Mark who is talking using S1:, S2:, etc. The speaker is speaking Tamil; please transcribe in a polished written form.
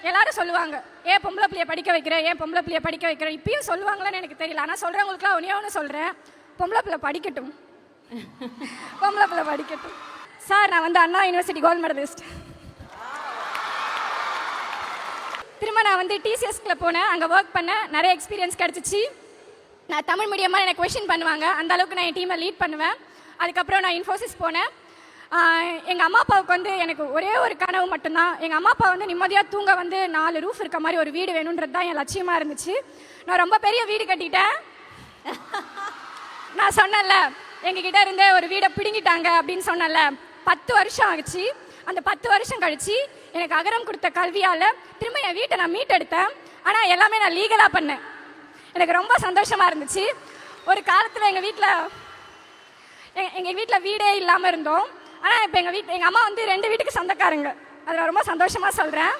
S1: எல்லாரும் சொல்லுவாங்க, ஏன் பொம்பளை பிள்ளைய படிக்க வைக்கிற, ஏன் பொம்பளை பிள்ளைய படிக்க வைக்கிற. இப்பயும் சொல்லுவாங்களான்னு எனக்கு தெரியல. ஆனால் சொல்கிறவங்களுக்குலாம் ஒன்றே ஒன்று சொல்கிறேன், பொம்பளை பிள்ளை படிக்கட்டும், பொம்பளை பிள்ளை படிக்கட்டும். சார், நான் வந்து அண்ணா யூனிவர்சிட்டி கோல்டு மெடலிஸ்ட். திரும்ப நான் வந்து டிசிஎஸ்கில் போனேன், அங்கே ஒர்க் பண்ணேன், நிறைய எக்ஸ்பீரியன்ஸ் கிடச்சிச்சு. நான் தமிழ் மீடியமாக எனக்கு கொஷின் பண்ணுவாங்க, அந்த அளவுக்கு நான் என் டீமை லீட் பண்ணுவேன். அதுக்கப்புறம் நான் இன்ஃபோசிஸ் போனேன். எங்கள் அம்மா அப்பாவுக்கு வந்து எனக்கு ஒரே ஒரு கனவு மட்டும்தான். எங்கள் அம்மா அப்பா வந்து நிம்மதியாக தூங்க வந்து 4 ரூஃப் இருக்க மாதிரி ஒரு வீடு வேணுன்றது தான் என் லட்சியமாக இருந்துச்சு. நான் ரொம்ப பெரிய வீடு கட்டிட்டேன். நான் சொன்னேன்ல, எங்ககிட்ட இருந்தே ஒரு வீடை பிடுங்கிட்டாங்க அப்படின்னு சொன்னேன்ல, 10 வருஷம் ஆச்சு. அந்த 10 வருஷம் கழிச்சு எனக்கு அகரம் கொடுத்த கல்வியால் திரும்ப என் வீட்டை நான் மீட்டெடுத்தேன். ஆனால் எல்லாமே நான் லீகலாக பண்ணேன். எனக்கு ரொம்ப சந்தோஷமாக இருந்துச்சு. ஒரு காலத்தில் எங்கள் வீட்டில் வீடே இல்லாமல் இருந்தோம். ஆனால் இப்போ எங்கள் அம்மா வந்து 2 வீட்டுக்கு சொந்தக்காரங்க. அதை நான் ரொம்ப சந்தோஷமாக சொல்கிறேன்.